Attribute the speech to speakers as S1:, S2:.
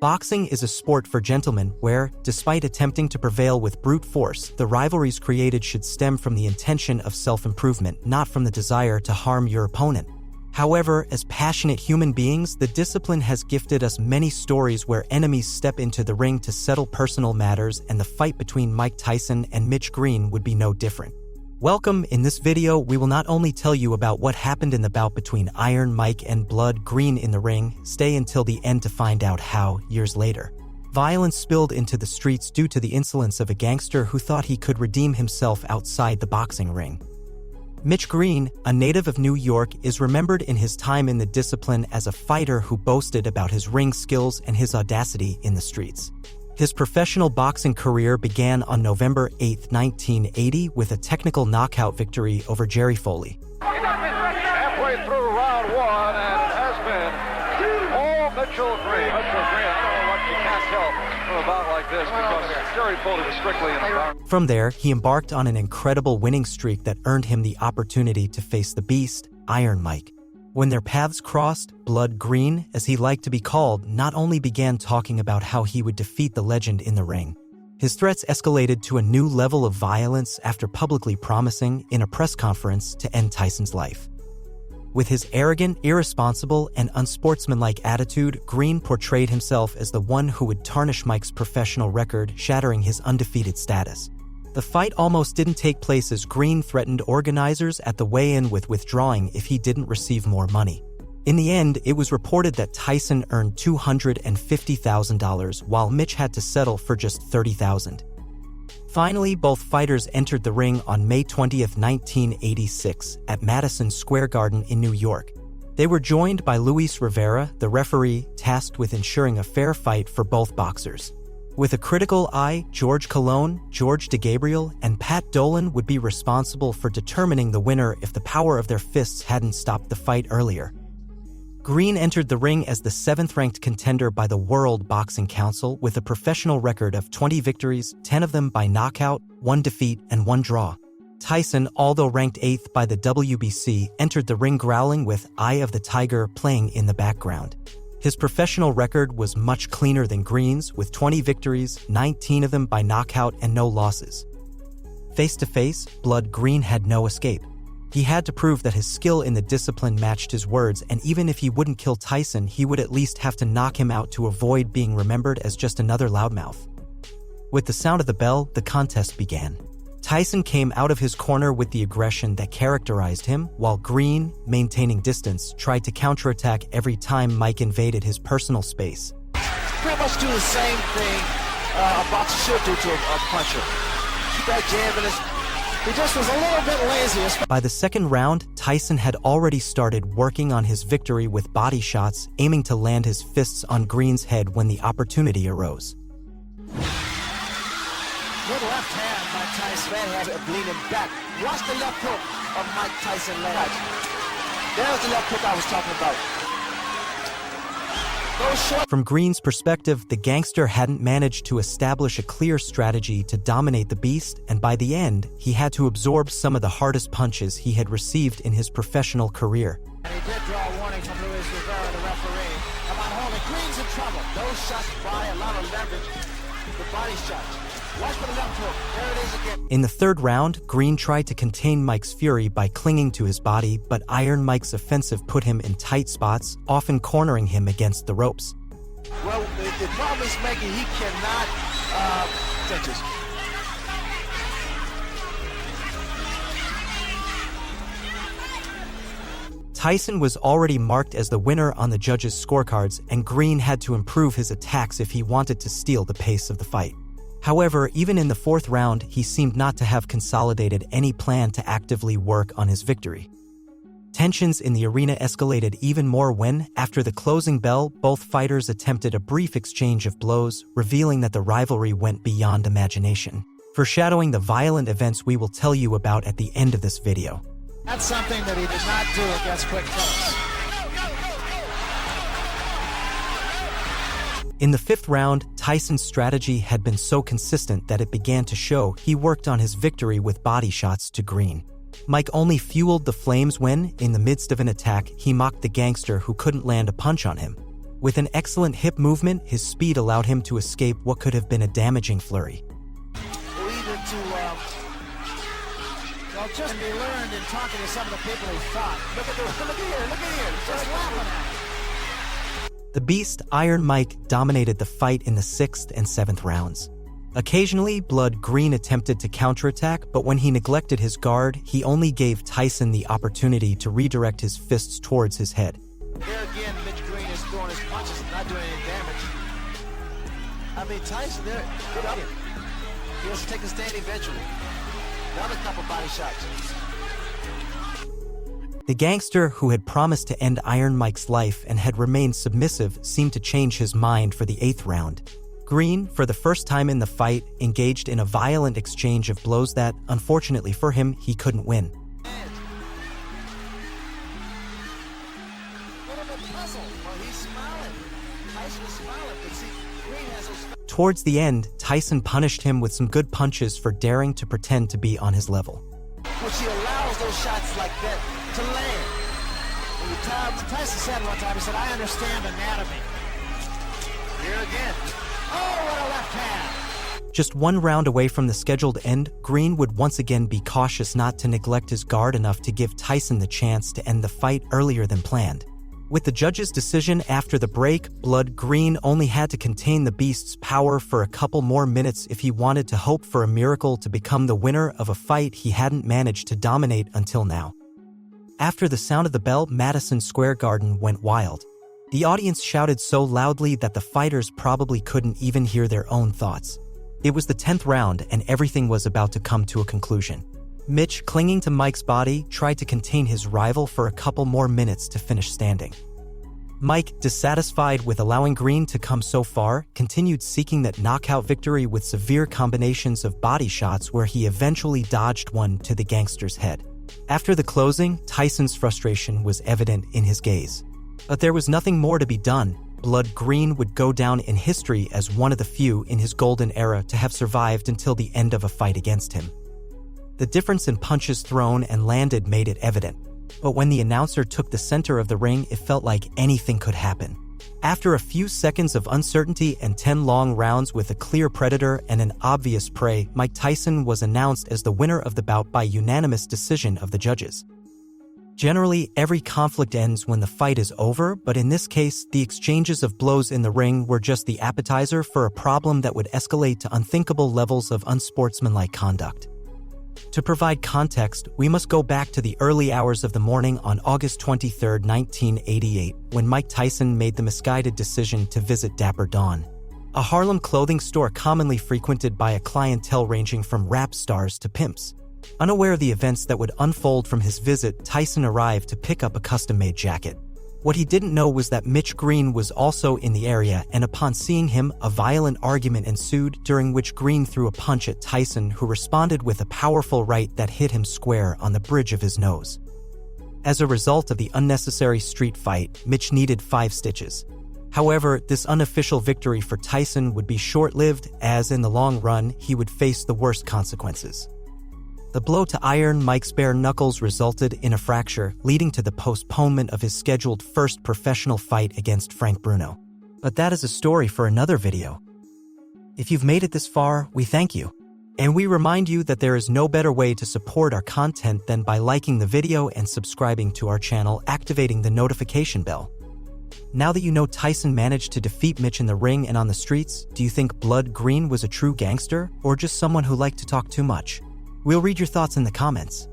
S1: Boxing is a sport for gentlemen where, despite attempting to prevail with brute force, the rivalries created should stem from the intention of self-improvement, not from the desire to harm your opponent. However, as passionate human beings, the discipline has gifted us many stories where enemies step into the ring to settle personal matters, and the fight between Mike Tyson and Mitch Green would be no different. Welcome. In this video, we will not only tell you about what happened in the bout between Iron Mike and Blood Green in the ring, stay until the end to find out how, years later, violence spilled into the streets due to the insolence of a gangster who thought he could redeem himself outside the boxing ring. Mitch Green, a native of New York, is remembered in his time in the discipline as a fighter who boasted about his ring skills and his audacity in the streets. His professional boxing career began on November 8, 1980 with a technical knockout victory over Jerry Foley.
S2: Halfway through round one, and it has been all Mitchell Green. Mitchell Green, I don't know what you can't tell from a bout like this because Jerry Foley was strictly in the bout.
S1: From there, he embarked on an incredible winning streak that earned him the opportunity to face the beast, Iron Mike. When their paths crossed, Blood Green, as he liked to be called, not only began talking about how he would defeat the legend in the ring. His threats escalated to a new level of violence after publicly promising, in a press conference, to end Tyson's life. With his arrogant, irresponsible, and unsportsmanlike attitude, Green portrayed himself as the one who would tarnish Mike's professional record, shattering his undefeated status. The fight almost didn't take place as Green threatened organizers at the weigh-in with withdrawing if he didn't receive more money. In the end, it was reported that Tyson earned $250,000 while Mitch had to settle for just $30,000. Finally, both fighters entered the ring on May 20, 1986, at Madison Square Garden in New York. They were joined by Luis Rivera, the referee, tasked with ensuring a fair fight for both boxers. With a critical eye, George Colon, George DeGabriel, and Pat Dolan would be responsible for determining the winner if the power of their fists hadn't stopped the fight earlier. Green entered the ring as the 7th-ranked contender by the World Boxing Council with a professional record of 20 victories, 10 of them by knockout, 1 defeat, and 1 draw. Tyson, although ranked 8th by the WBC, entered the ring growling with Eye of the Tiger playing in the background. His professional record was much cleaner than Green's, with 20 victories, 19 of them by knockout, and no losses. Face-to-face, Blood Green had no escape. He had to prove that his skill in the discipline matched his words, and even if he wouldn't kill Tyson, he would at least have to knock him out to avoid being remembered as just another loudmouth. With the sound of the bell, the contest began. Tyson came out of his corner with the aggression that characterized him, while Green, maintaining distance, tried to counterattack every time Mike invaded his personal space.
S3: Pretty much do the same thing a boxer should do to a puncher. Keep that jab in his... He just was a little bit lazy.
S1: By the second round, Tyson had already started working on his victory with body shots, aiming to land his fists on Green's head when the opportunity arose.
S3: Good left hand by Tyson. Bad hand bleeding back. Watch the left hook of Mike Tyson land. There's the left hook I was talking about. Go short.
S1: From Green's perspective, the gangster hadn't managed to establish a clear strategy to dominate the beast, and by the end, he had to absorb some of the hardest punches he had received in his professional career.
S3: And he did draw a warning from Luis Rivera, the referee, about holding Green's in trouble. Those shots by a lot of leverage. The body shots. Watch for the left hook. There it is again.
S1: In the third round, Green tried to contain Mike's fury by clinging to his body, but Iron Mike's offensive put him in tight spots, often cornering him against the ropes.
S3: Well, the problem he's making, he cannot touches.
S1: Tyson was already marked as the winner on the judges' scorecards, and Green had to improve his attacks if he wanted to steal the pace of the fight. However, even in the fourth round, he seemed not to have consolidated any plan to actively work on his victory. Tensions in the arena escalated even more when, after the closing bell, both fighters attempted a brief exchange of blows, revealing that the rivalry went beyond imagination, foreshadowing the violent events we will tell you about at the end of this video.
S3: That's something that he did not do against Quick Phillips.
S1: In the fifth round, Tyson's strategy had been so consistent that it began to show. He worked on his victory with body shots to Green. Mike only fueled the flames when, in the midst of an attack, he mocked the gangster who couldn't land a punch on him. With an excellent hip movement, his speed allowed him to escape what could have been a damaging flurry.
S3: Or even to, well, just be learned in talking to some of the people he fought. Look here, just laughing at him.
S1: The Beast, Iron Mike, dominated the fight in the 6th and 7th rounds. Occasionally, Blood Green attempted to counterattack, but when he neglected his guard, he only gave Tyson the opportunity to redirect his fists towards his head.
S3: There again, Mitch Green is throwing his punches and not doing any damage. I mean, Tyson, there, good up. He has to take a stand eventually. Another couple body shots.
S1: The gangster, who had promised to end Iron Mike's life and had remained submissive, seemed to change his mind for the 8th round. Green, for the first time in the fight, engaged in a violent exchange of blows that, unfortunately for him, he couldn't win. Towards the end, Tyson punished him with some good punches for daring to pretend to be on his level.
S3: Which he allows those shots like that to land. Tyson said one time, he said, I understand anatomy. Here again. Oh, what a left hand!
S1: Just 1 round away from the scheduled end, Green would once again be cautious not to neglect his guard enough to give Tyson the chance to end the fight earlier than planned. With the judge's decision after the break, Blood Green only had to contain the Beast's power for a couple more minutes if he wanted to hope for a miracle to become the winner of a fight he hadn't managed to dominate until now. After the sound of the bell, Madison Square Garden went wild. The audience shouted so loudly that the fighters probably couldn't even hear their own thoughts. It was the 10th round and everything was about to come to a conclusion. Mitch, clinging to Mike's body, tried to contain his rival for a couple more minutes to finish standing. Mike, dissatisfied with allowing Green to come so far, continued seeking that knockout victory with severe combinations of body shots where he eventually dodged one to the gangster's head. After the closing, Tyson's frustration was evident in his gaze. But there was nothing more to be done. Blood Green would go down in history as one of the few in his golden era to have survived until the end of a fight against him. The difference in punches thrown and landed made it evident. But when the announcer took the center of the ring, it felt like anything could happen. After a few seconds of uncertainty and 10 long rounds with a clear predator and an obvious prey, Mike Tyson was announced as the winner of the bout by unanimous decision of the judges. Generally, every conflict ends when the fight is over, but in this case, the exchanges of blows in the ring were just the appetizer for a problem that would escalate to unthinkable levels of unsportsmanlike conduct. To provide context, we must go back to the early hours of the morning on August 23, 1988, when Mike Tyson made the misguided decision to visit Dapper Dawn, a Harlem clothing store commonly frequented by a clientele ranging from rap stars to pimps. Unaware of the events that would unfold from his visit, Tyson arrived to pick up a custom-made jacket. What he didn't know was that Mitch Green was also in the area, and upon seeing him, a violent argument ensued, during which Green threw a punch at Tyson, who responded with a powerful right that hit him square on the bridge of his nose. As a result of the unnecessary street fight, Mitch needed 5 stitches. However, this unofficial victory for Tyson would be short-lived, as in the long run, he would face the worst consequences. The blow to Iron Mike's bare knuckles resulted in a fracture, leading to the postponement of his scheduled first professional fight against Frank Bruno. But that is a story for another video. If you've made it this far, we thank you. And we remind you that there is no better way to support our content than by liking the video and subscribing to our channel, activating the notification bell. Now that you know Tyson managed to defeat Mitch in the ring and on the streets, do you think Blood Green was a true gangster, or just someone who liked to talk too much? We'll read your thoughts in the comments.